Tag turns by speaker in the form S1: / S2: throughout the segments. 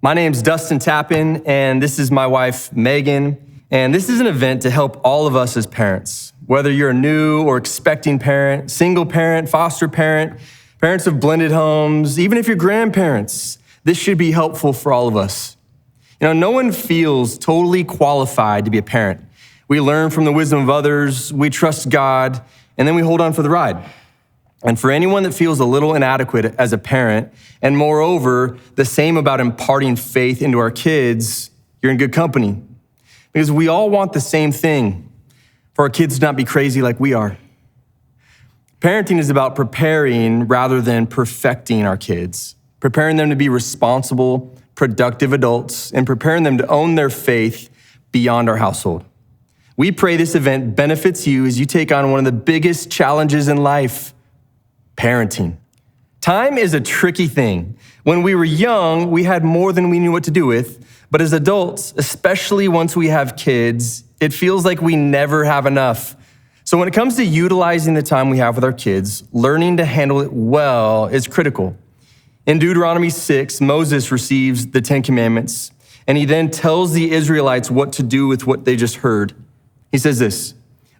S1: My name's Dustin Tappan, and this is my wife, Megan. And this is an event to help all of us as parents, whether you're a new or expecting parent, single parent, foster parent, parents of blended homes, even if you're grandparents. This should be helpful for all of us. No one feels totally qualified to be a parent. We learn from the wisdom of others, we trust God, and then we hold on for the ride. And for anyone that feels a little inadequate as a parent, and moreover, the same about imparting faith into our kids, you're in good company. Because we all want the same thing, for our kids to not be crazy like we are. Parenting is about preparing rather than perfecting our kids, preparing them to be responsible, productive adults, and preparing them to own their faith beyond our household. We pray this event benefits you as you take on one of the biggest challenges in life, parenting. Time is a tricky thing. When we were young, we had more than we knew what to do with, but as adults, especially once we have kids, it feels like we never have enough. So when it comes to utilizing the time we have with our kids, learning to handle it well is critical. In Deuteronomy 6, Moses receives the 10 Commandments, and he then tells the Israelites what to do with what they just heard. He says this,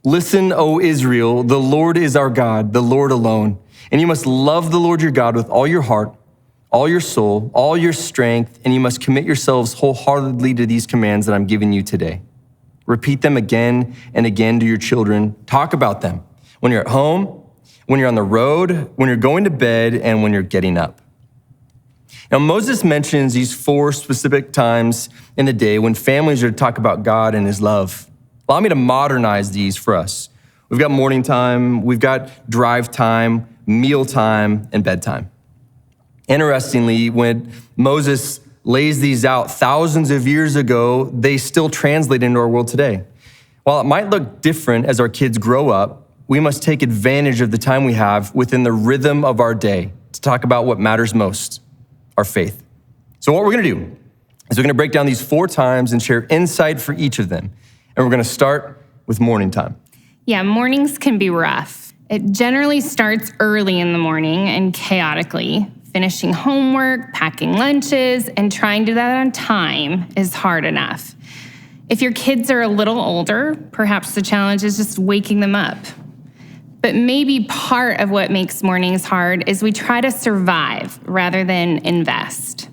S1: "Listen, O Israel, the Lord is our God, the Lord alone. And you must love the Lord your God with all your heart, all your soul, all your strength, and you must commit yourselves wholeheartedly to these commands that I'm giving you today. Repeat them again and again to your children. Talk about them when you're at home, when you're on the road, when you're going to bed, and when you're getting up." Now, Moses mentions these 4 specific times in the day when families are to talk about God and his love. Allow me to modernize these for us. We've got morning time, we've got drive time, mealtime, and bedtime. Interestingly, when Moses lays these out thousands of years ago, they still translate into our world today. While it might look different as our kids grow up, we must take advantage of the time we have within the rhythm of our day to talk about what matters most, our faith. So what we're gonna do is we're gonna break down these 4 times and share insight for each of them. And we're gonna start with morning time.
S2: Yeah, mornings can be rough. It generally starts early in the morning and chaotically. Finishing homework, packing lunches, and trying to do that on time is hard enough. If your kids are a little older, perhaps the challenge is just waking them up. But maybe part of what makes mornings hard is we try to survive rather than invest.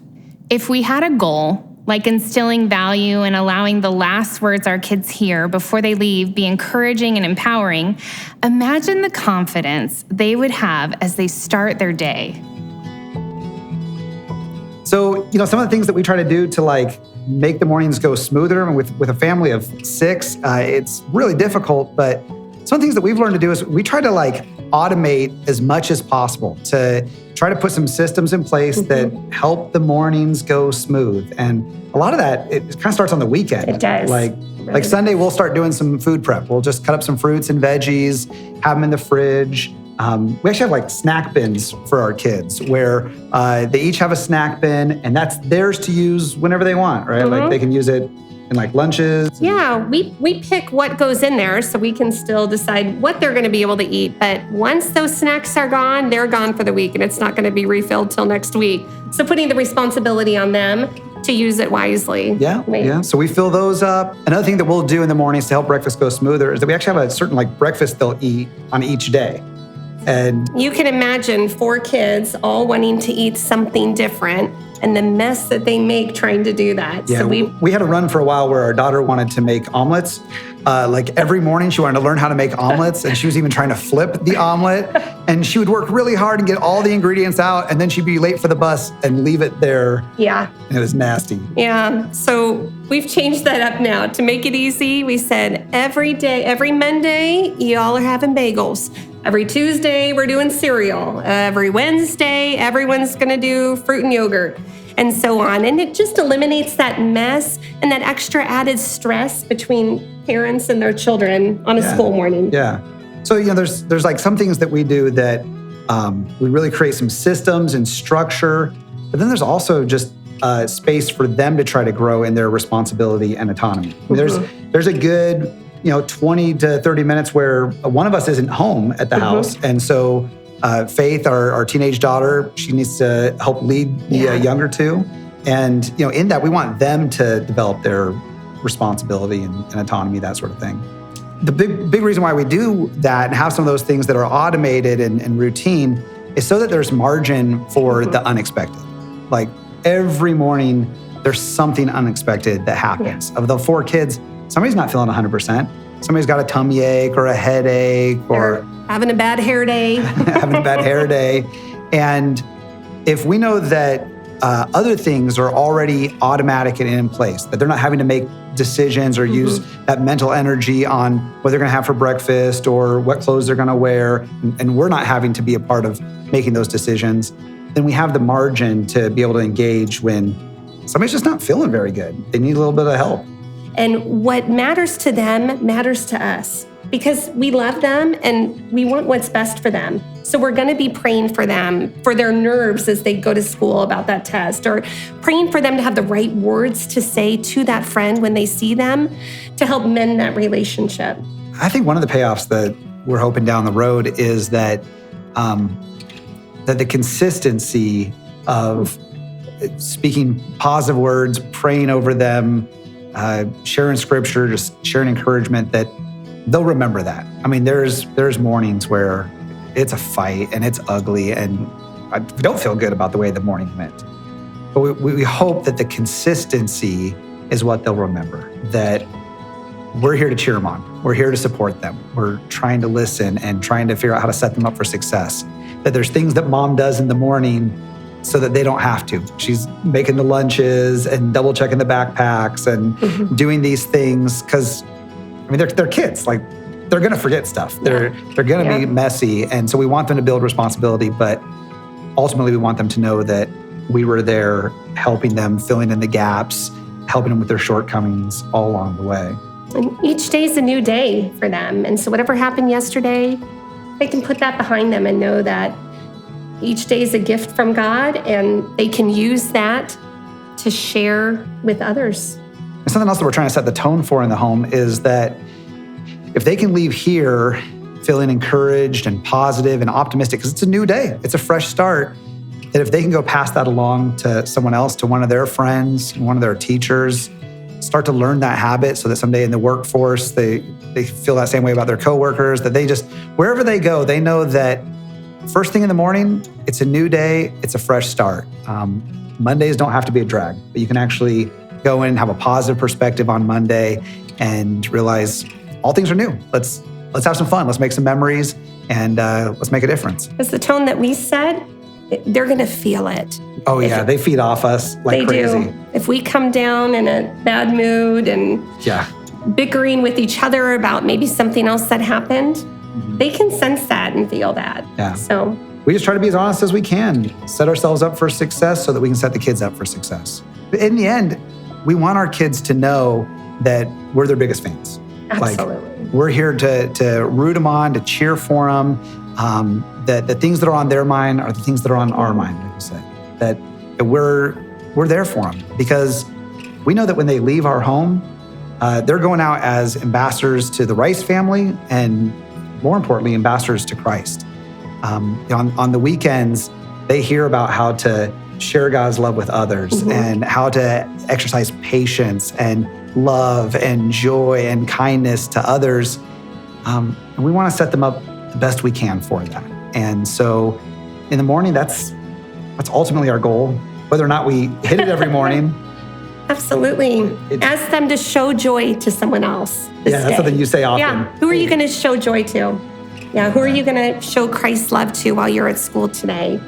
S2: If we had a goal, like instilling value and allowing the last words our kids hear before they leave be encouraging and empowering, imagine the confidence they would have as they start their day.
S3: So, some of the things that we try to do to make the mornings go smoother, and with a family of 6, it's really difficult, but some of the things that we've learned to do is we try to automate as much as possible to try to put some systems in place that help the mornings go smooth. And a lot of that, it kind of starts on the weekend.
S4: It does.
S3: Like Sunday, we'll start doing some food prep. We'll just cut up some fruits and veggies, have them in the fridge. We actually have snack bins for our kids where they each have a snack bin, and that's theirs to use whenever they want, right?
S4: Mm-hmm.
S3: They can use it in lunches.
S4: Yeah, we pick what goes in there so we can still decide what they're going to be able to eat. But once those snacks are gone, they're gone for the week, and it's not going to be refilled till next week. So putting the responsibility on them to use it wisely.
S3: Yeah. So we fill those up. Another thing that we'll do in the mornings to help breakfast go smoother is that we actually have a certain breakfast they'll eat on each day. And
S4: you can imagine 4 kids all wanting to eat something different and the mess that they make trying to do that.
S3: Yeah,
S4: So
S3: we had a run for a while where our daughter wanted to make omelets. Every morning she wanted to learn how to make omelets, and she was even trying to flip the omelet. And she would work really hard and get all the ingredients out, and then she'd be late for the bus and leave it there.
S4: Yeah.
S3: And it was nasty.
S4: Yeah, so we've changed that up now. To make it easy, we said every day, every Monday, y'all are having bagels. Every Tuesday, we're doing cereal. Every Wednesday, everyone's gonna do fruit and yogurt, and so on. And it just eliminates that mess and that extra added stress between parents and their children on a school morning.
S3: Yeah. So, there's some things that we do that we really create some systems and structure, but then there's also just space for them to try to grow in their responsibility and autonomy. I mean, there's a good 20 to 30 minutes where one of us isn't home at the house. And so Faith, our teenage daughter, she needs to help lead the younger two. And in that, we want them to develop their responsibility and autonomy, that sort of thing. The big reason why we do that and have some of those things that are automated and routine is so that there's margin for the unexpected. Like every morning, there's something unexpected that happens. Of the 4 kids, somebody's not feeling 100%. Somebody's got a tummy ache or a headache or
S4: having a bad hair day.
S3: having a bad hair day. And if we know that other things are already automatic and in place, that they're not having to make decisions or use that mental energy on what they're going to have for breakfast or what clothes they're going to wear, and we're not having to be a part of making those decisions, then we have the margin to be able to engage when somebody's just not feeling very good. They need a little bit of help.
S4: And what matters to them matters to us because we love them and we want what's best for them. So we're going to be praying for them, for their nerves as they go to school about that test, or praying for them to have the right words to say to that friend when they see them to help mend that relationship.
S3: I think one of the payoffs that we're hoping down the road is that that the consistency of speaking positive words, praying over them, sharing scripture, just sharing encouragement, that they'll remember that. I mean, there's mornings where it's a fight and it's ugly and I don't feel good about the way the morning went. But we hope that the consistency is what they'll remember, that we're here to cheer them on. We're here to support them. We're trying to listen and trying to figure out how to set them up for success. That there's things that mom does in the morning so that they don't have to. She's making the lunches and double checking the backpacks and doing these things because, I mean, they're kids. Like, they're going to forget stuff. They're going to be messy. And so we want them to build responsibility, but ultimately we want them to know that we were there helping them, filling in the gaps, helping them with their shortcomings all along the way.
S4: And each day is a new day for them. And so whatever happened yesterday, they can put that behind them and know that each day is a gift from God and they can use that to share with others.
S3: And something else that we're trying to set the tone for in the home is that if they can leave here feeling encouraged and positive and optimistic, because it's a new day, it's a fresh start, that if they can go pass that along to someone else, to one of their friends, one of their teachers, start to learn that habit so that someday in the workforce, they feel that same way about their coworkers, that they just, wherever they go, they know that first thing in the morning, it's a new day, it's a fresh start. Mondays don't have to be a drag, but you can actually go in and have a positive perspective on Monday and realize all things are new. Let's have some fun. Let's make some memories and let's make a difference.
S4: Because the tone that we set, they're going to feel it.
S3: Oh yeah, they feed off us like crazy.
S4: They do. If we come down in a bad mood and bickering with each other about maybe something else that happened, they can sense that and feel that.
S3: Yeah.
S4: So
S3: we just try to be as honest as we can, set ourselves up for success so that we can set the kids up for success. In the end, we want our kids to know that we're their biggest fans.
S4: absolutely.
S3: Like, we're here to root them on, to cheer for them. That the things that are on their mind are the things that are on our mind, like you said. That we're there for them because we know that when they leave our home, they're going out as ambassadors to the Rice family and, more importantly, ambassadors to Christ. On the weekends, they hear about how to share God's love with others and how to exercise patience and love and joy and kindness to others. And we want to set them up the best we can for that. And so in the morning, that's ultimately our goal. Whether or not we hit it every morning.
S4: Absolutely. Ask them to show joy to someone else this
S3: that's
S4: day.
S3: something you say often.
S4: Yeah. Who are you going to show joy to? Yeah. Who are you going to show Christ's love to while you're at school today?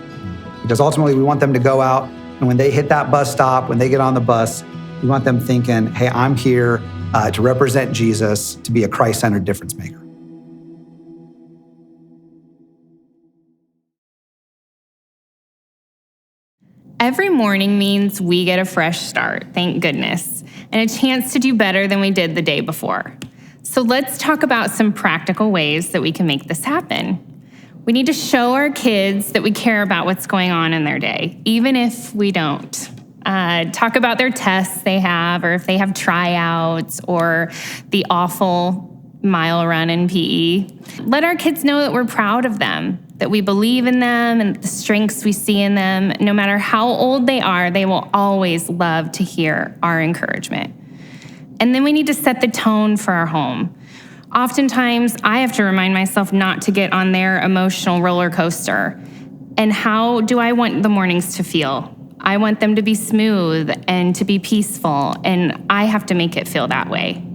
S3: Because ultimately we want them to go out and when they hit that bus stop, when they get on the bus, we want them thinking, hey, I'm here to represent Jesus, to be a Christ-centered difference maker.
S2: Every morning means we get a fresh start, thank goodness, and a chance to do better than we did the day before. So let's talk about some practical ways that we can make this happen. We need to show our kids that we care about what's going on in their day, even if we don't. Talk about their tests they have, or if they have tryouts, or the awful mile run in PE. Let our kids know that we're proud of them, that we believe in them and the strengths we see in them. No matter how old they are, they will always love to hear our encouragement. And then we need to set the tone for our home. Oftentimes, I have to remind myself not to get on their emotional roller coaster. And how do I want the mornings to feel? I want them to be smooth and to be peaceful, and I have to make it feel that way.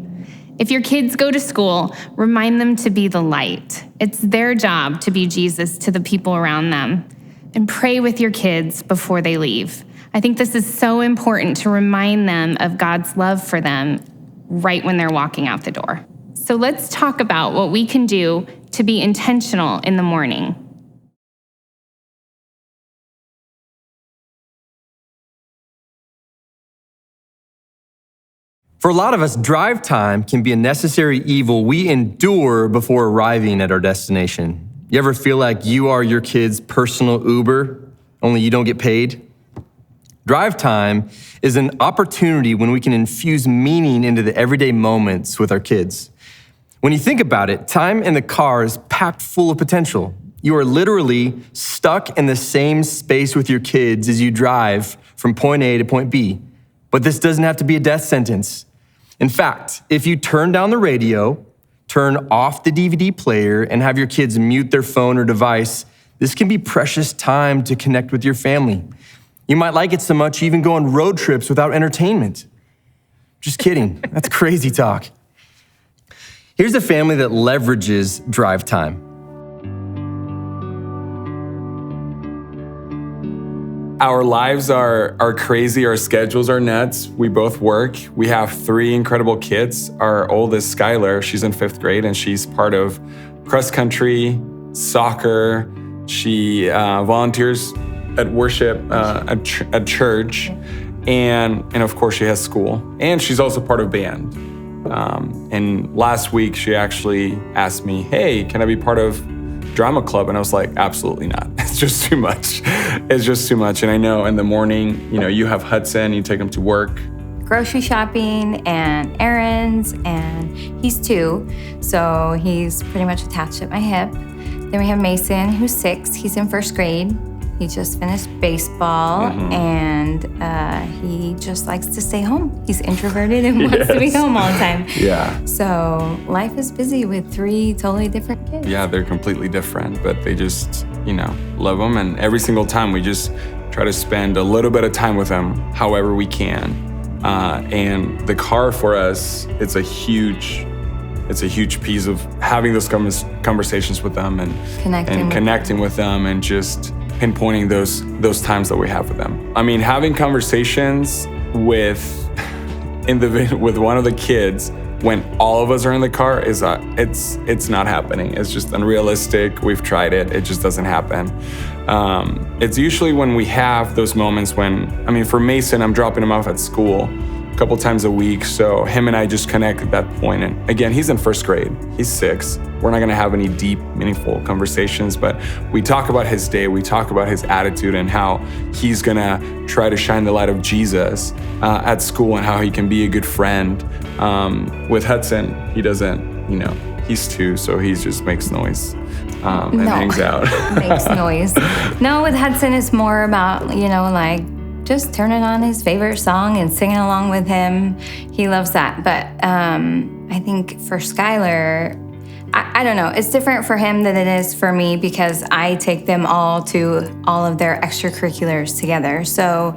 S2: If your kids go to school, remind them to be the light. It's their job to be Jesus to the people around them. And pray with your kids before they leave. I think this is so important to remind them of God's love for them right when they're walking out the door. So let's talk about what we can do to be intentional in the morning.
S1: For a lot of us, drive time can be a necessary evil we endure before arriving at our destination. You ever feel like you are your kid's personal Uber, only you don't get paid? Drive time is an opportunity when we can infuse meaning into the everyday moments with our kids. When you think about it, time in the car is packed full of potential. You are literally stuck in the same space with your kids as you drive from point A to point B. But this doesn't have to be a death sentence. In fact, if you turn down the radio, turn off the DVD player, and have your kids mute their phone or device, this can be precious time to connect with your family. You might like it so much you even go on road trips without entertainment. Just kidding. That's crazy talk. Here's a family that leverages drive time.
S5: Our lives are crazy. Our schedules are nuts. We both work. We have 3 incredible kids. Our oldest, Skylar, she's in 5th grade, and she's part of cross country, soccer. She volunteers at worship at church, and of course she has school. And she's also part of band. And last week she actually asked me, "Hey, can I be part of drama club?" And I was like, absolutely not. It's just too much. It's just too much. And I know in the morning, you have Hudson, you take him to work.
S6: Grocery shopping and errands, and he's 2, so he's pretty much attached at my hip. Then we have Mason, who's 6. He's in 1st grade. He just finished baseball, and he just likes to stay home. He's introverted and wants to be home all the time.
S5: Yeah.
S6: So life is busy with 3 totally different kids.
S5: Yeah, they're completely different, but they just, love them. And every single time we just try to spend a little bit of time with them, however we can. And the car for us, it's a huge piece of having those conversations with them and connecting with them and just pinpointing those times that we have with them. I mean, having conversations with one of the kids when all of us are in the car is it's not happening. It's just unrealistic. We've tried it. It just doesn't happen. It's usually when we have those moments for Mason, I'm dropping him off at school a couple times a week. So him and I just connect at that point. And again, he's in 1st grade. He's 6. We're not gonna have any deep, meaningful conversations, but we talk about his day. We talk about his attitude and how he's gonna try to shine the light of Jesus at school and how he can be a good friend. With Hudson, he doesn't, he's 2, so he just makes noise and hangs out.
S6: Makes noise. No, with Hudson, it's more about, just turning on his favorite song and singing along with him. He loves that. But I think for Skylar, I don't know. It's different for him than it is for me because I take them all to all of their extracurriculars together. So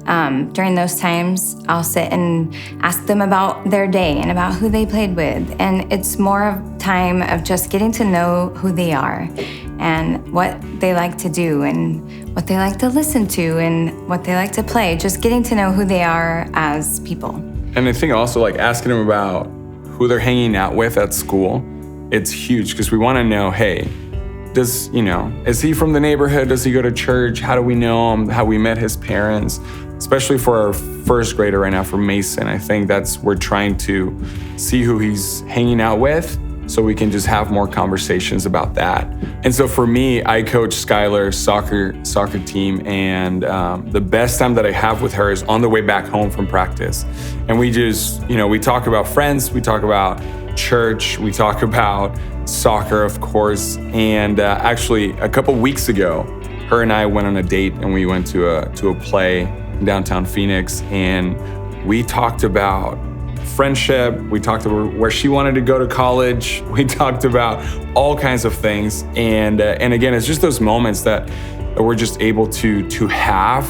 S6: during those times, I'll sit and ask them about their day and about who they played with. And it's more of time of just getting to know who they are and what they like to do and what they like to listen to and what they like to play. Just getting to know who they are as people.
S5: And I think also asking them about who they're hanging out with at school, it's huge because we want to know, hey, is he from the neighborhood? Does he go to church? How do we know him? How we met his parents? Especially for our 1st grader right now, for Mason, I think we're trying to see who he's hanging out with so we can just have more conversations about that. And so for me, I coach Skylar's soccer team, and the best time that I have with her is on the way back home from practice. And we just, we talk about friends, we talk about church, we talk about soccer, of course. And actually, a couple weeks ago, her and I went on a date and we went to a play in downtown Phoenix. And we talked about friendship. We talked about where she wanted to go to college. We talked about all kinds of things. And again, it's just those moments that we're just able to have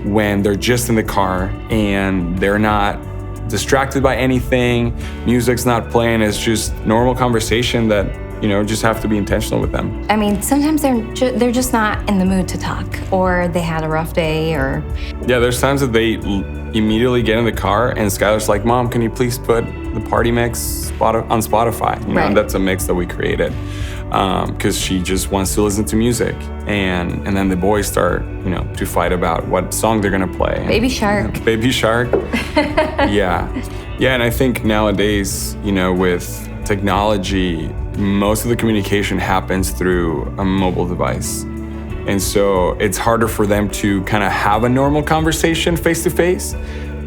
S5: when they're just in the car and they're not distracted by anything. Music's not playing. It's just normal conversation that, just have to be intentional with them.
S6: I mean, sometimes they're just not in the mood to talk, or they had a rough day, or...
S5: Yeah, there's times that they immediately get in the car and Skylar's like, Mom, can you please put the party mix on Spotify?
S6: Right.
S5: And that's a mix that we created because she just wants to listen to music. And then the boys start, to fight about what song they're gonna play.
S6: Baby Shark.
S5: Baby Shark. Yeah. Yeah, and I think nowadays, with technology, most of the communication happens through a mobile device. And so it's harder for them to kind of have a normal conversation face to face.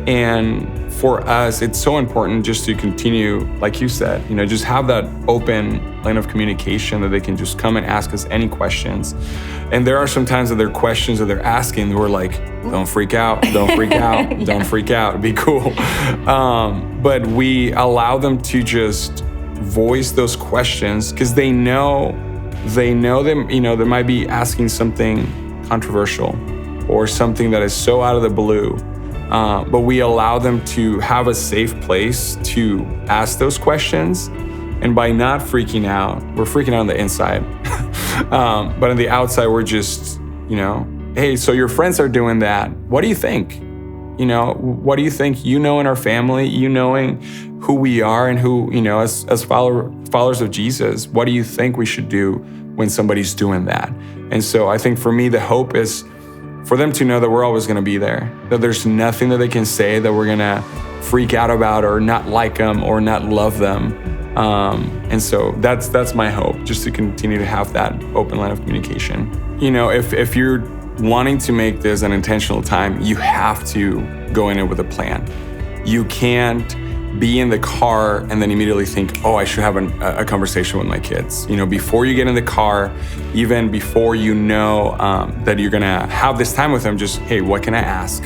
S5: And for us, it's so important just to continue, like you said, just have that open line of communication that they can just come and ask us any questions. And there are some times that there are questions that they're asking, we're like, don't freak out, don't freak out,
S6: Yeah.
S5: don't freak out, be cool. But we allow them to just voice those questions because they know them, they might be asking something controversial or something that is so out of the blue. But we allow them to have a safe place to ask those questions. And by not freaking out, we're freaking out on the inside. But on the outside, we're just, hey, so your friends are doing that. What do you think? What do you think? In our family, knowing who we are and who, as followers of Jesus, what do you think we should do when somebody's doing that? And so I think for me, the hope is for them to know that we're always going to be there, that there's nothing that they can say that we're going to freak out about or not like them or not love them. And so that's my hope, just to continue to have that open line of communication. If you're wanting to make this an intentional time, you have to go in it with a plan. You can't be in the car and then immediately think, oh, I should have a conversation with my kids. Before you get in the car, even before that you're gonna have this time with them, just, hey, what can I ask?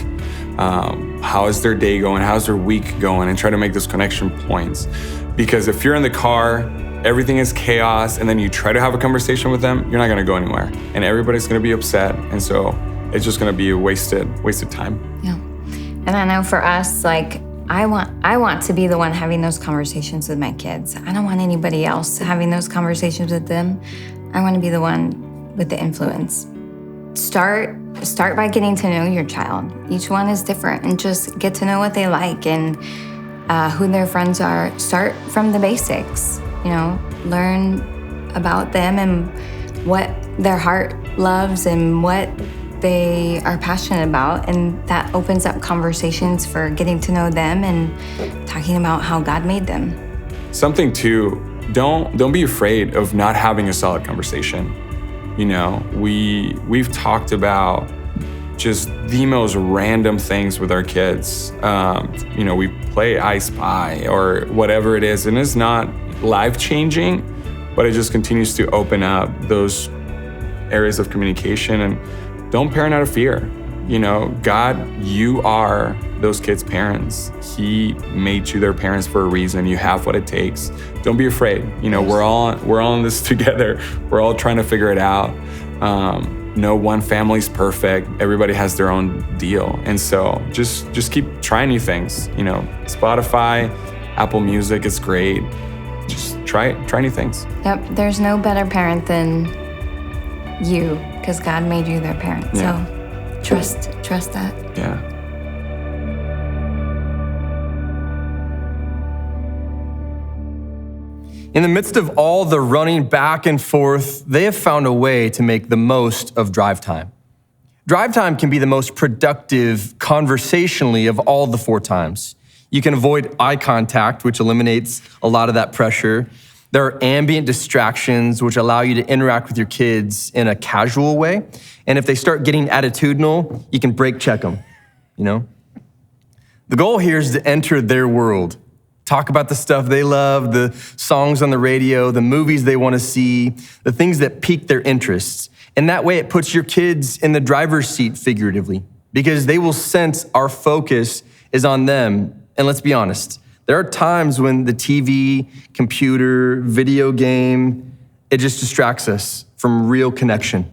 S5: How is their day going? How's their week going? And try to make those connection points. Because if you're in the car, everything is chaos, and then you try to have a conversation with them, you're not gonna go anywhere. And everybody's gonna be upset. And so it's just gonna be a wasted time.
S6: Yeah. And I know for us, I want to be the one having those conversations with my kids. I don't want anybody else having those conversations with them. I want to be the one with the influence. Start by getting to know your child. Each one is different, and just get to know what they like and who their friends are. Start from the basics, learn about them and what their heart loves and what they are passionate about, and that opens up conversations for getting to know them and talking about how God made them.
S5: Something too, don't be afraid of not having a solid conversation. We've talked about just the most random things with our kids. We play I Spy or whatever it is, and it's not life-changing, but it just continues to open up those areas of communication. And don't parent out of fear. God, you are those kids' parents. He made you their parents for a reason. You have what it takes. Don't be afraid. We're all in this together. We're all trying to figure it out. No one family's perfect. Everybody has their own deal. And so just keep trying new things. Spotify, Apple Music, it's great. Just try new things.
S6: Yep, there's no better parent than you, because God made you their parent.
S5: Yeah.
S6: So trust that.
S5: Yeah.
S1: In the midst of all the running back and forth, they have found a way to make the most of drive time. Drive time can be the most productive conversationally of all the 4 times. You can avoid eye contact, which eliminates a lot of that pressure. There are ambient distractions, which allow you to interact with your kids in a casual way. And if they start getting attitudinal, you can brake check them, The goal here is to enter their world, Talk about the stuff they love, the songs on the radio, the movies they want to see, the things that pique their interests. And that way it puts your kids in the driver's seat figuratively, because they will sense our focus is on them. And let's be honest, there are times when the TV, computer, video game, it just distracts us from real connection.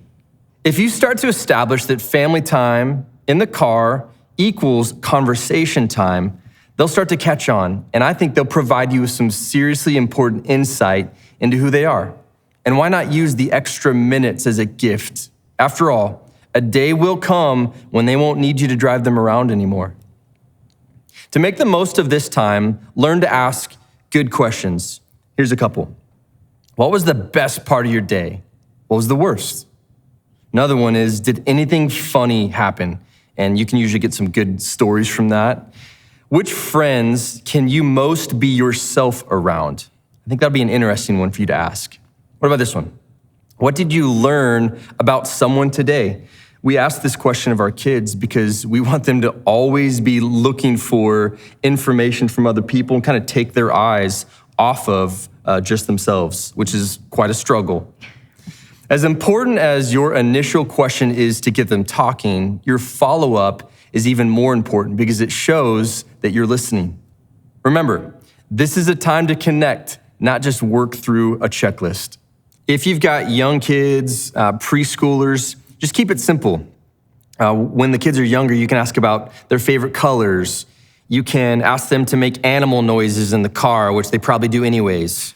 S1: If you start to establish that family time in the car equals conversation time, they'll start to catch on, and I think they'll provide you with some seriously important insight into who they are. And why not use the extra minutes as a gift? After all, a day will come when they won't need you to drive them around anymore. To make the most of this time, learn to ask good questions. Here's a couple. What was the best part of your day? What was the worst? Another one is, did anything funny happen? And you can usually get some good stories from that. Which friends can you most be yourself around? I think that'd be an interesting one for you to ask. What about this one? What did you learn about someone today? We ask this question of our kids because we want them to always be looking for information from other people and kind of take their eyes off of just themselves, which is quite a struggle. As important as your initial question is to get them talking, your follow-up is even more important because it shows that you're listening. Remember, this is a time to connect, not just work through a checklist. If you've got young kids, preschoolers, just keep it simple. When the kids are younger, you can ask about their favorite colors. You can ask them to make animal noises in the car, which they probably do anyways.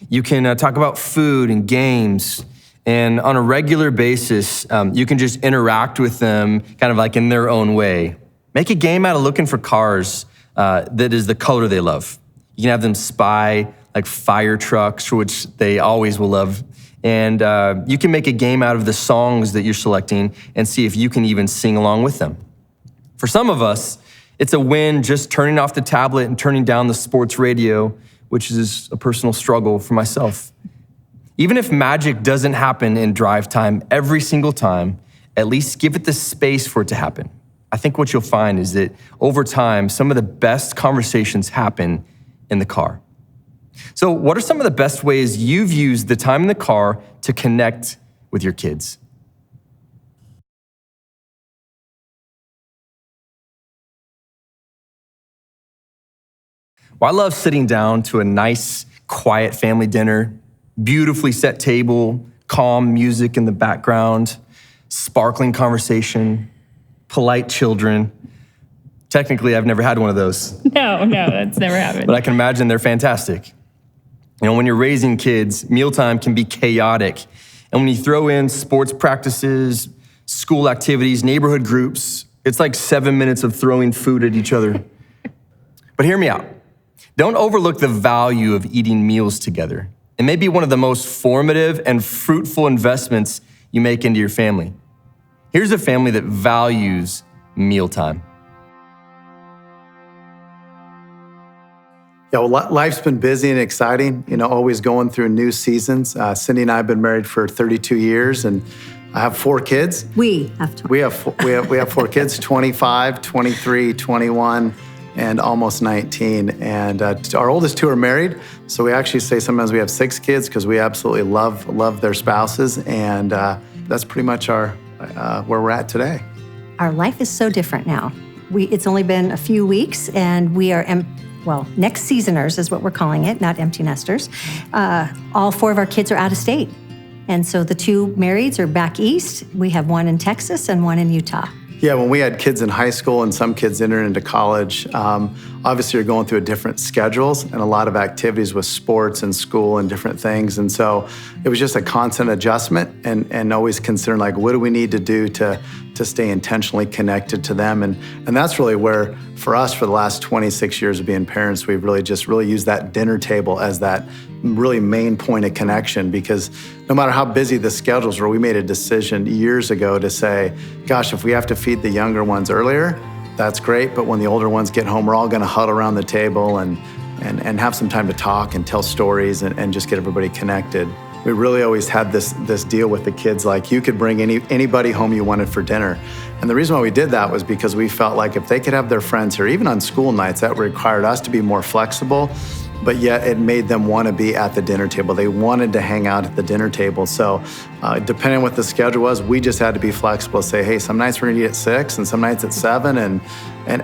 S1: You can talk about food and games. And on a regular basis, you can just interact with them kind of like in their own way. Make a game out of looking for cars that is the color they love. You can have them spy like fire trucks, which they always will love. And you can make a game out of the songs that you're selecting and see if you can even sing along with them. For some of us, it's a win just turning off the tablet and turning down the sports radio, which is a personal struggle for myself. Even if magic doesn't happen in drive time every single time, at least give it the space for it to happen. I think what you'll find is that over time, some of the best conversations happen in the car. So what are some of the best ways you've used the time in the car to connect with your kids? Well, I love sitting down to a nice, quiet family dinner, beautifully set table, calm music in the background, sparkling conversation, polite children. Technically, I've never had one of those.
S2: No, that's never happened.
S1: But I can imagine they're fantastic. You know, when you're raising kids, mealtime can be chaotic. And when you throw in sports practices, school activities, neighborhood groups, it's like 7 minutes of throwing food at each other. But hear me out. Don't overlook the value of eating meals together. It may be one of the most formative and fruitful investments you make into your family. Here's a family that values mealtime.
S7: Yeah, well, life's been busy and exciting, always going through new seasons. Cindy and I have been married for 32 years, and I have 4 kids.
S8: We have
S7: We have 4 kids, 25, 23, 21, and almost 19. And our oldest 2 are married, so we actually say sometimes we have 6 kids because we absolutely love their spouses, and that's pretty much our where we're at today.
S8: Our life is so different now. It's only been a few weeks, and we are next seasoners is what we're calling it, not empty nesters. All 4 of our kids are out of state. And so the 2 marrieds are back east. We have 1 in Texas and 1 in Utah.
S7: Yeah, when we had kids in high school and some kids enter into college, obviously you're going through different schedules and a lot of activities with sports and school and different things. And so it was just a constant adjustment and always considering what do we need to do to stay intentionally connected to them. And that's really where, for us, for the last 26 years of being parents, we've really used that dinner table as that really main point of connection, because no matter how busy the schedules were, we made a decision years ago to say, gosh, if we have to feed the younger ones earlier, that's great, but when the older ones get home, we're all gonna huddle around the table and have some time to talk and tell stories and just get everybody connected. we really always had this deal with the kids, like you could bring anybody home you wanted for dinner. And the reason why we did that was because we felt like if they could have their friends here, even on school nights, that required us to be more flexible, but yet it made them want to be at the dinner table. They wanted to hang out at the dinner table. So depending on what the schedule was, we just had to be flexible, say, hey, some nights we're gonna eat at 6 and some nights at 7. And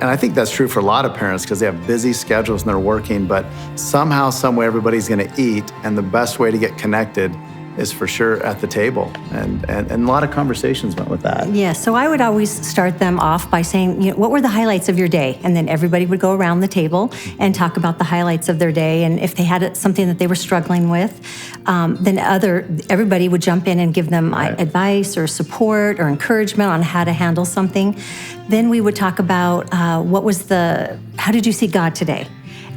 S7: I think that's true for a lot of parents because they have busy schedules and they're working, but somehow, some way everybody's gonna eat, and the best way to get connected is for sure at the table. And a lot of conversations went with that.
S8: Yeah, so I would always start them off by saying, what were the highlights of your day? And then everybody would go around the table and talk about the highlights of their day. And if they had something that they were struggling with, then everybody would jump in and give them advice or support or encouragement on how to handle something. Then we would talk about how did you see God today?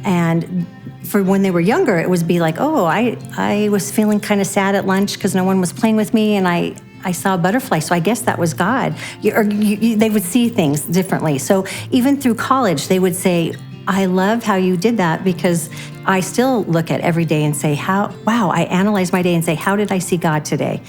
S8: And for when they were younger, it was be like, oh, I was feeling kind of sad at lunch because no one was playing with me, and I saw a butterfly, so I guess that was God. They would see things differently. So even through college, they would say, I love how you did that, because I still look at every day and say, I analyze my day and say, how did I see God today?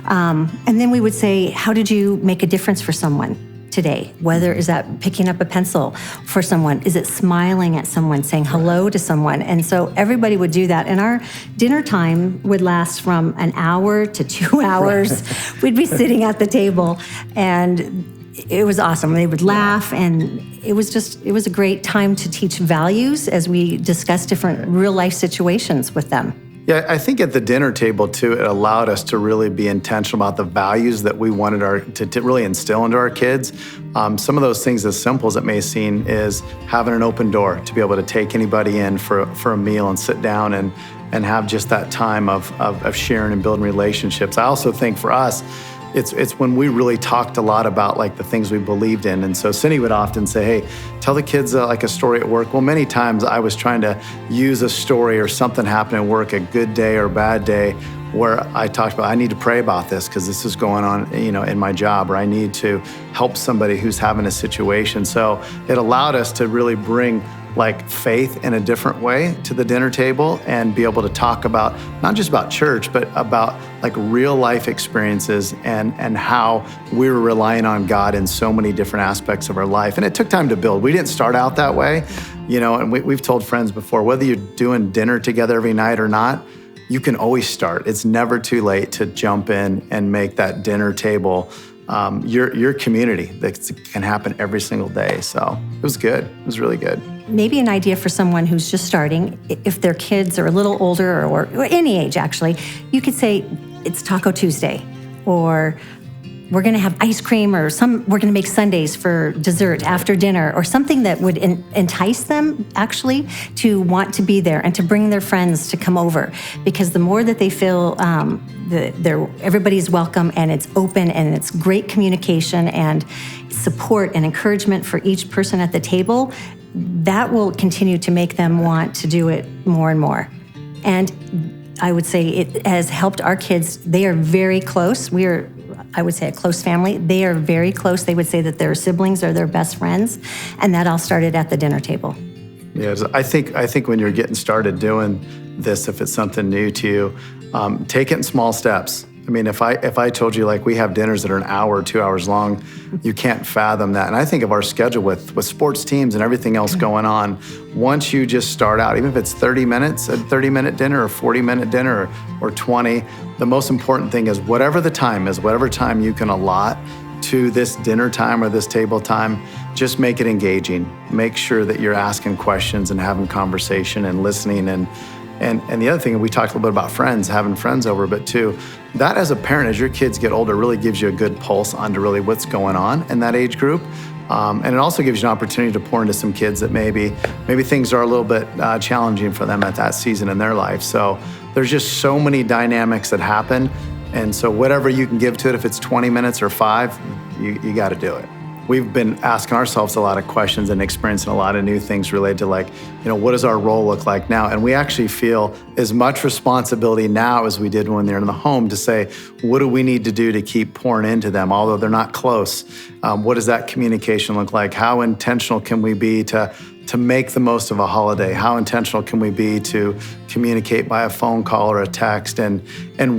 S8: And then we would say, how did you make a difference for someone today? Whether is that picking up a pencil for someone? Is it smiling at someone, saying hello to someone? And so everybody would do that. And our dinner time would last from an hour to 2 hours. We'd be sitting at the table, and it was awesome. They would laugh, and it was a great time to teach values as we discussed different real life situations with them.
S7: Yeah, I think at the dinner table too, it allowed us to really be intentional about the values that we wanted to really instill into our kids. Some of those things, as simple as it may seem, is having an open door to be able to take anybody in for a meal and sit down and have just that time of sharing and building relationships. I also think for us, it's when we really talked a lot about like the things we believed in. And so Cindy would often say, hey, tell the kids like a story at work. Well, many times I was trying to use a story or something happened at work, a good day or bad day, where I talked about, I need to pray about this because this is going on, in my job, or I need to help somebody who's having a situation. So it allowed us to really bring like faith in a different way to the dinner table and be able to talk about not just about church, but about like real life experiences and how we were relying on God in so many different aspects of our life. And it took time to build. We didn't start out that way, and we've told friends before, whether you're doing dinner together every night or not, you can always start. It's never too late to jump in and make that dinner table your community. That can happen every single day. So it was good. It was really good.
S8: Maybe an idea for someone who's just starting, if their kids are a little older or any age actually, you could say it's Taco Tuesday, or we're gonna have ice cream, or we're gonna make sundaes for dessert after dinner, or something that would entice them actually to want to be there and to bring their friends to come over. Because the more that they feel everybody's welcome and it's open and it's great communication and support and encouragement for each person at the table, that will continue to make them want to do it more and more. And I would say it has helped our kids. They are very close. We are, I would say, a close family. They are very close. They would say that their siblings are their best friends, and that all started at the dinner table.
S7: Yeah, I think when you're getting started doing this, if it's something new to you, take it in small steps. I mean, if I told you like we have dinners that are an hour or 2 hours long, you can't fathom that. And I think of our schedule with sports teams and everything else going on. Once you just start out, even if it's 30 minutes, a 30-minute dinner or 40-minute dinner or 20, the most important thing is whatever the time is, whatever time you can allot to this dinner time or this table time, just make it engaging. Make sure that you're asking questions and having conversation and listening. And the other thing, we talked a little bit about friends, having friends over, but too, that as a parent, as your kids get older, really gives you a good pulse onto really what's going on in that age group. And it also gives you an opportunity to pour into some kids that maybe things are a little bit challenging for them at that season in their life. So there's just so many dynamics that happen. And so whatever you can give to it, if it's 20 minutes or 5, you got to do it. we've been asking ourselves a lot of questions and experiencing a lot of new things related to what does our role look like now? And we actually feel as much responsibility now as we did when they're in the home to say, what do we need to do to keep pouring into them, although they're not close? What does that communication look like? How intentional can we be to make the most of a holiday? How intentional can we be to communicate by a phone call or a text? And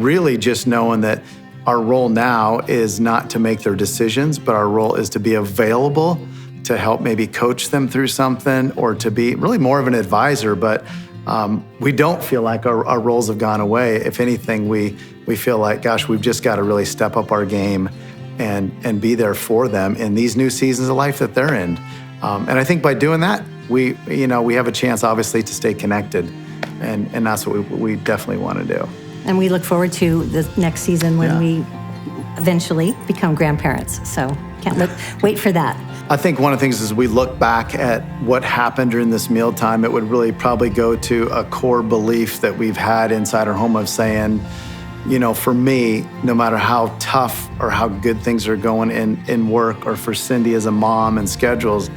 S7: really just knowing that our role now is not to make their decisions, but our role is to be available to help maybe coach them through something or to be really more of an advisor. But we don't feel like our roles have gone away. If anything, we feel like, gosh, we've just got to really step up our game and be there for them in these new seasons of life that they're in. And I think by doing that, we have a chance, obviously, to stay connected. And that's what we definitely want to do.
S8: And we look forward to the next season when we eventually become grandparents. So wait for that.
S7: I think one of the things is we look back at what happened during this mealtime, it would really probably go to a core belief that we've had inside our home of saying, for me, no matter how tough or how good things are going in work, or for Cindy as a mom and schedules,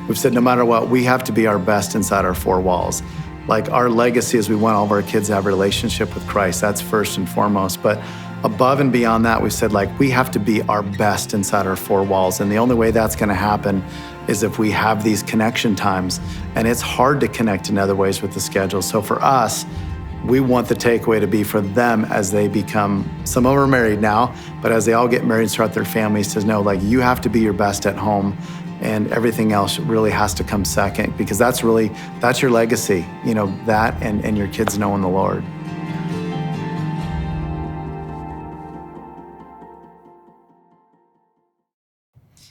S7: we've said no matter what, we have to be our best inside our four walls. Like our legacy is we want all of our kids to have a relationship with Christ. That's first and foremost. But above and beyond that, we said we have to be our best inside our four walls. And the only way that's going to happen is if we have these connection times. And it's hard to connect in other ways with the schedule. So for us, we want the takeaway to be for them as they become, some of them are married now, but as they all get married and start their families, to know you have to be your best at home. And everything else really has to come second, because that's your legacy, that and your kids knowing the Lord.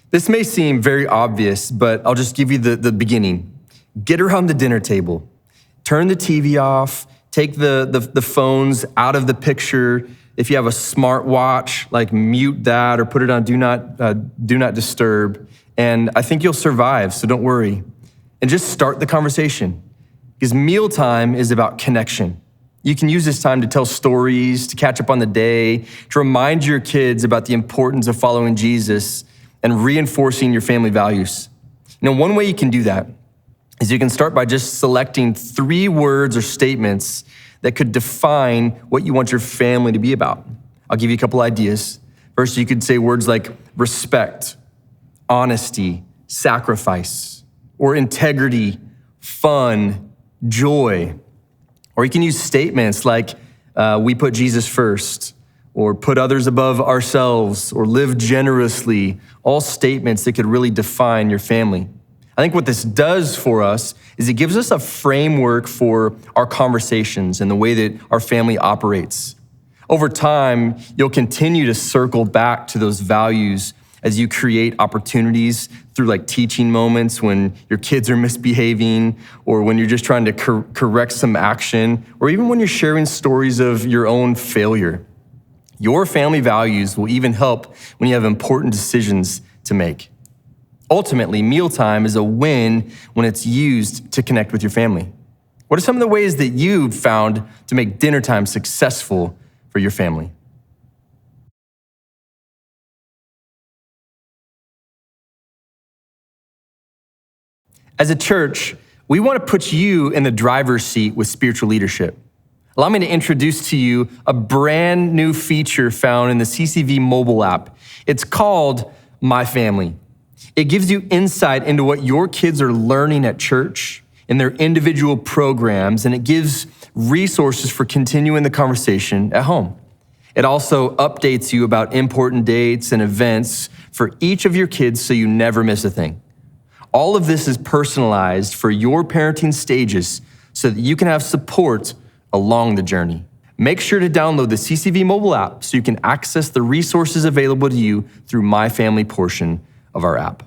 S1: This may seem very obvious, but I'll just give you the beginning. Get around the dinner table. Turn the TV off. Take the phones out of the picture. If you have a smart watch, mute that or put it on do not disturb. And I think you'll survive, so don't worry. And just start the conversation, because mealtime is about connection. You can use this time to tell stories, to catch up on the day, to remind your kids about the importance of following Jesus and reinforcing your family values. One way you can do that is you can start by just selecting 3 words or statements that could define what you want your family to be about. I'll give you a couple ideas. First, you could say words like respect, honesty, sacrifice, or integrity, fun, joy. Or you can use statements like, we put Jesus first, or put others above ourselves, or live generously, all statements that could really define your family. I think what this does for us is it gives us a framework for our conversations and the way that our family operates. Over time, you'll continue to circle back to those values as you create opportunities through teaching moments when your kids are misbehaving, or when you're just trying to correct some action, or even when you're sharing stories of your own failure. Your family values will even help when you have important decisions to make. Ultimately, mealtime is a win when it's used to connect with your family. What are some of the ways that you've found to make dinner time successful for your family? As a church, we want to put you in the driver's seat with spiritual leadership. Allow me to introduce to you a brand new feature found in the CCV mobile app. It's called My Family. It gives you insight into what your kids are learning at church, in their individual programs, and it gives resources for continuing the conversation at home. It also updates you about important dates and events for each of your kids so you never miss a thing. All of this is personalized for your parenting stages so that you can have support along the journey. Make sure to download the CCV mobile app so you can access the resources available to you through My Family portion of our app.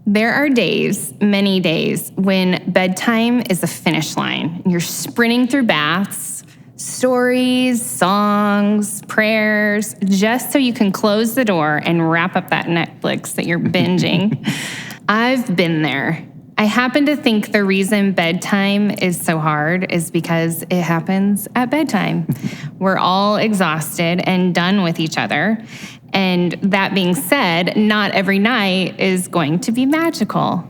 S2: There are days, many days, when bedtime is the finish line. You're sprinting through baths, stories, songs, prayers, just so you can close the door and wrap up that Netflix that you're binging. I've been there. I happen to think the reason bedtime is so hard is because it happens at bedtime. We're all exhausted and done with each other. And that being said, not every night is going to be magical.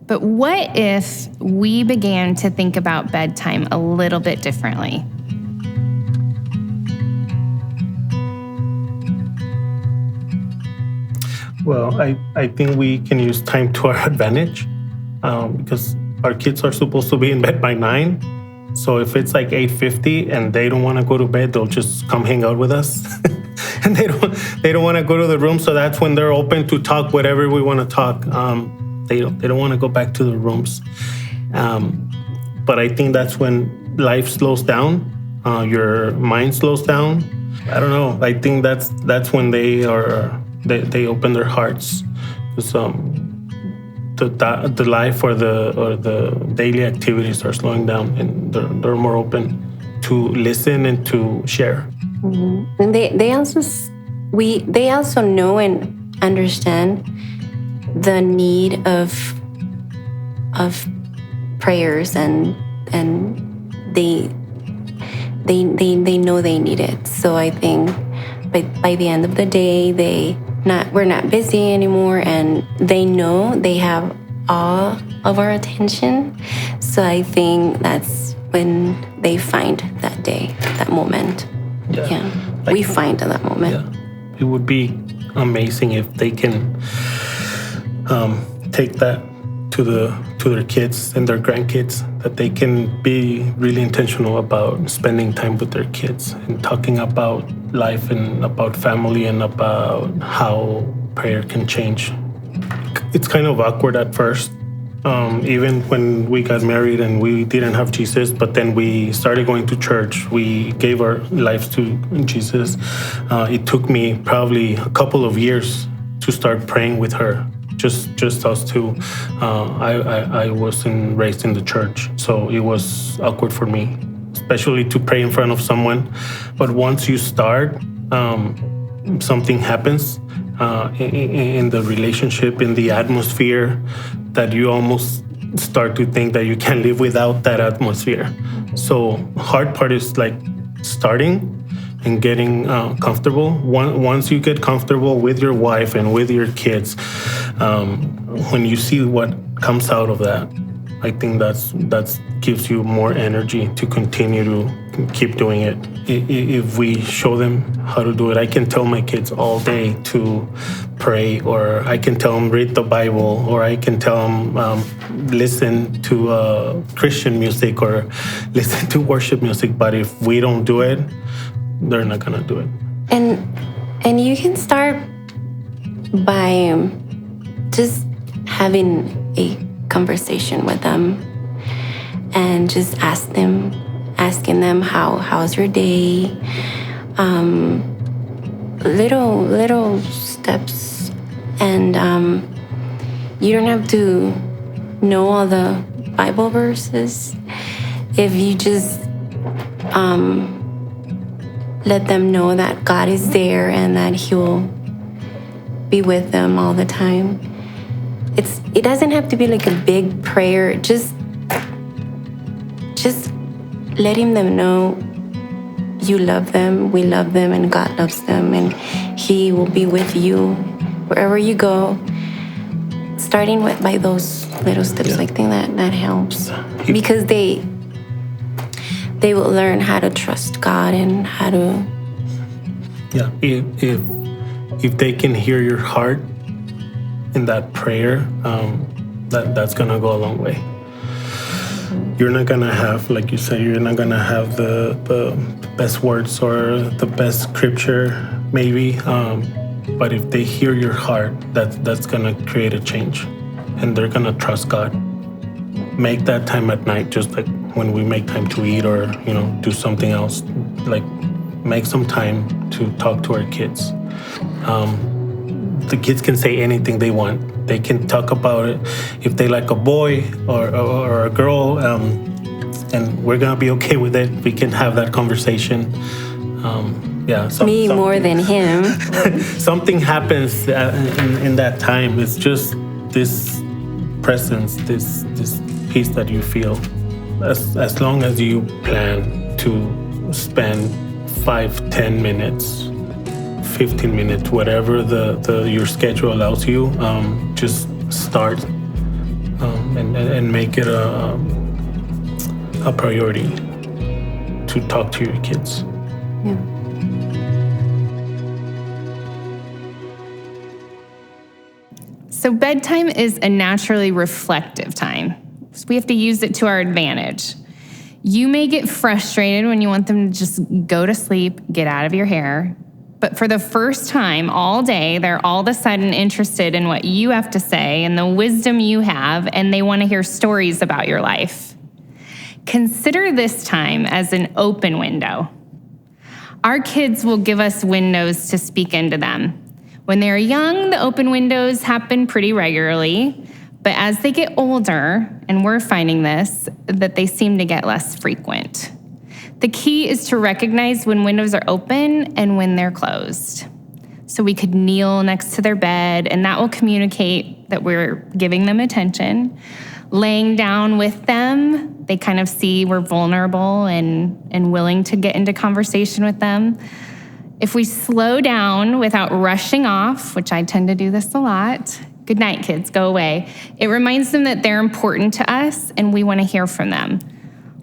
S2: But what if we began to think about bedtime a little bit differently?
S9: Well, I think we can use time to our advantage because our kids are supposed to be in bed by 9. So if it's like 8:50 and they don't want to go to bed, they'll just come hang out with us. And they don't want to go to the room. So that's when they're open to talk whatever we want to talk. They don't want to go back to the rooms. But I think that's when life slows down. Your mind slows down. I don't know. I think that's when they open their hearts. The life or the daily activities are slowing down, and they're more open to listen and to share.
S10: Mm-hmm. And they also know and understand the need of prayers, and they know they need it. So I think by the end of the day, we're not busy anymore, and they know they have all of our attention. So I think that's when they find that day, that moment. Yeah. We find that moment.
S9: Yeah. It would be amazing if they can take that to their kids and their grandkids, that they can be really intentional about spending time with their kids and talking about life and about family and about how prayer can change. It's kind of awkward at first, even when we got married and we didn't have Jesus, but then we started going to church. We gave our lives to Jesus. It took me probably a couple of years to start praying with her. Just us two. I wasn't raised in the church, so it was awkward for me, especially to pray in front of someone. But once you start, something happens in the relationship, in the atmosphere, that you almost start to think that you can't live without that atmosphere. So hard part is like starting and getting comfortable. Once you get comfortable with your wife and with your kids, when you see what comes out of that, I think that gives you more energy to continue to keep doing it. If we show them how to do it, I can tell my kids all day to pray, or I can tell them read the Bible, or I can tell them listen to Christian music or listen to worship music. But if we don't do it, they're not gonna do it.
S10: And you can start by just having a conversation with them and just asking them how's your day, little steps, and you don't have to know all the Bible verses. If you just let them know that God is there and that He'll be with them all the time. It doesn't have to be like a big prayer. Just letting them know you love them, we love them, and God loves them, and He will be with you wherever you go. Starting by those little steps, I think that helps, because they will learn how to trust God and how to.
S9: Yeah, if they can hear your heart in that prayer, that's gonna go a long way. You're not gonna have, like you said, you're not gonna have the best words or the best scripture, maybe. But if they hear your heart, that's gonna create a change, and they're gonna trust God. Make that time at night, just like when we make time to eat or do something else. Like make some time to talk to our kids. The kids can say anything they want. They can talk about it if they like a boy or a girl, and we're gonna be okay with it. We can have that conversation. Me
S10: more than him.
S9: Something happens in that time. It's just this presence, this peace that you feel. As long as you plan to spend 5, 10 minutes, 15 minutes, whatever your schedule allows you, just start and make it a priority to talk to your kids.
S10: Yeah.
S2: So bedtime is a naturally reflective time. So we have to use it to our advantage. You may get frustrated when you want them to just go to sleep, get out of your hair. But for the first time all day, they're all of a sudden interested in what you have to say and the wisdom you have, and they want to hear stories about your life. Consider this time as an open window. Our kids will give us windows to speak into them. When they're young, the open windows happen pretty regularly, but as they get older, and we're finding this, that they seem to get less frequent. The key is to recognize when windows are open and when they're closed. So we could kneel next to their bed, and that will communicate that we're giving them attention. Laying down with them, they kind of see we're vulnerable and willing to get into conversation with them. If we slow down without rushing off, which I tend to do this a lot, good night, kids, go away, it reminds them that they're important to us and we want to hear from them.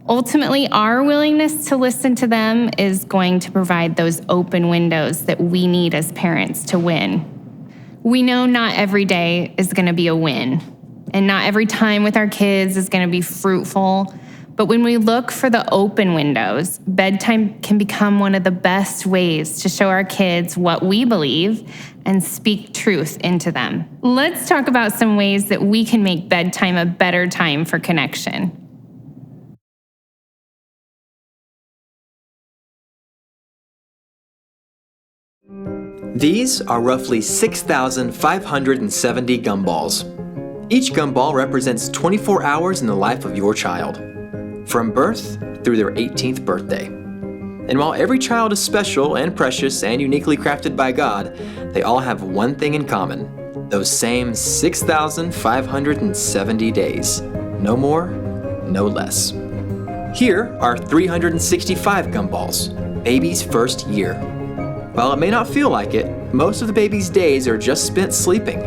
S2: Ultimately, our willingness to listen to them is going to provide those open windows that we need as parents to win. We know not every day is going to be a win, and not every time with our kids is going to be fruitful. But when we look for the open windows, bedtime can become one of the best ways to show our kids what we believe and speak truth into them. Let's talk about some ways that we can make bedtime a better time for connection.
S11: These are roughly 6,570 gumballs. Each gumball represents 24 hours in the life of your child, from birth through their 18th birthday. And while every child is special and precious and uniquely crafted by God, they all have one thing in common: those same 6,570 days. No more, no less. Here are 365 gumballs, baby's first year. While it may not feel like it, most of the baby's days are just spent sleeping.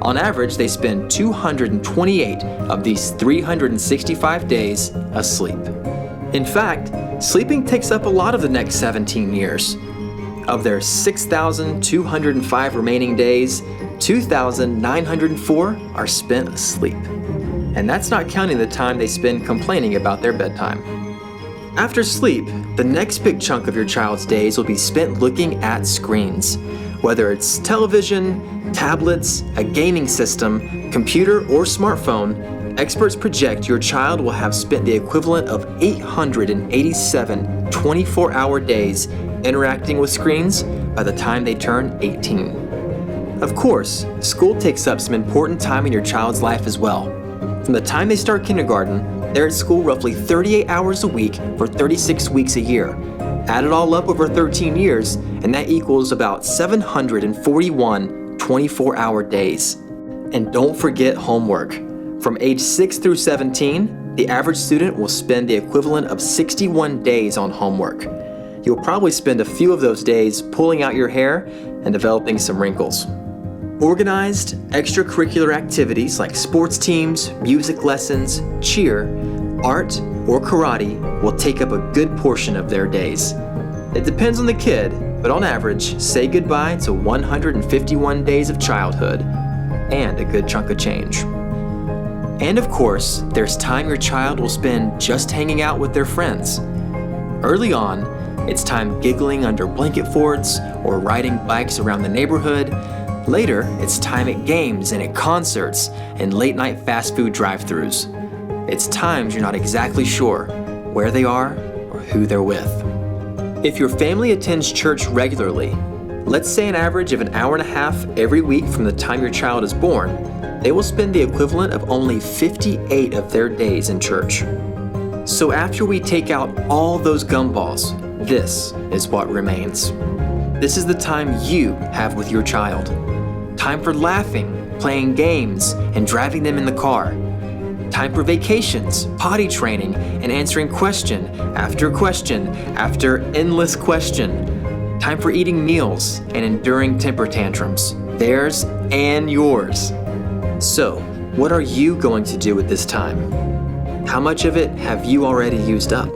S11: On average, they spend 228 of these 365 days asleep. In fact, sleeping takes up a lot of the next 17 years. Of their 6,205 remaining days, 2,904 are spent asleep. And that's not counting the time they spend complaining about their bedtime. After sleep, the next big chunk of your child's days will be spent looking at screens. Whether it's television, tablets, a gaming system, computer, or smartphone, experts project your child will have spent the equivalent of 887 24-hour days interacting with screens by the time they turn 18. Of course, school takes up some important time in your child's life as well. From the time they start kindergarten, they're at school roughly 38 hours a week for 36 weeks a year. Add it all up over 13 years, and that equals about 741 24-hour days. And don't forget homework. From age 6 through 17, the average student will spend the equivalent of 61 days on homework. You'll probably spend a few of those days pulling out your hair and developing some wrinkles. Organized, extracurricular activities like sports teams, music lessons, cheer, art, or karate will take up a good portion of their days. It depends on the kid, but on average, say goodbye to 151 days of childhood and a good chunk of change. And of course, there's time your child will spend just hanging out with their friends. Early on, it's time giggling under blanket forts or riding bikes around the neighborhood. Later, it's time at games and at concerts and late-night fast food drive-thrus. It's times you're not exactly sure where they are or who they're with. If your family attends church regularly, let's say an average of an hour and a half every week from the time your child is born, they will spend the equivalent of only 58 of their days in church. So after we take out all those gumballs, this is what remains. This is the time you have with your child. Time for laughing, playing games, and driving them in the car. Time for vacations, potty training, and answering question after endless question. Time for eating meals and enduring temper tantrums, theirs and yours. So, what are you going to do with this time? How much of it have you already used up?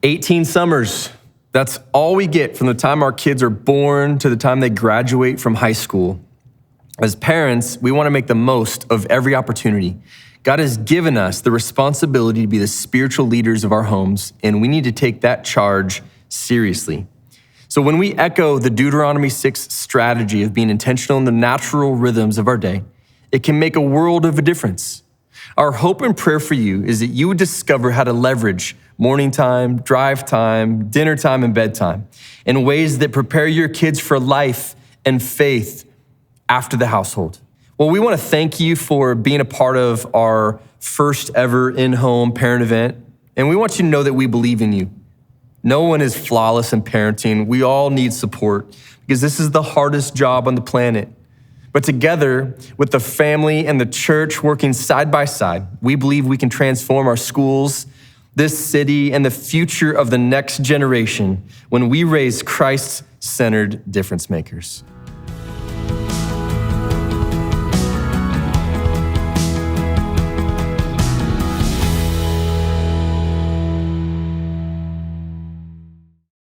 S1: "18 summers. That's all we get from the time our kids are born to the time they graduate from high school. As parents, we want to make the most of every opportunity. God has given us the responsibility to be the spiritual leaders of our homes, and we need to take that charge seriously. So when we echo the Deuteronomy 6 strategy of being intentional in the natural rhythms of our day, it can make a world of a difference. Our hope and prayer for you is that you would discover how to leverage morning time, drive time, dinner time, and bedtime in ways that prepare your kids for life and faith after the household. Well, we want to thank you for being a part of our first ever in-home parent event, and we want you to know that we believe in you. No one is flawless in parenting. We all need support because this is the hardest job on the planet. But together, with the family and the church working side by side, we believe we can transform our schools, this city, and the future of the next generation when we raise Christ-centered difference makers.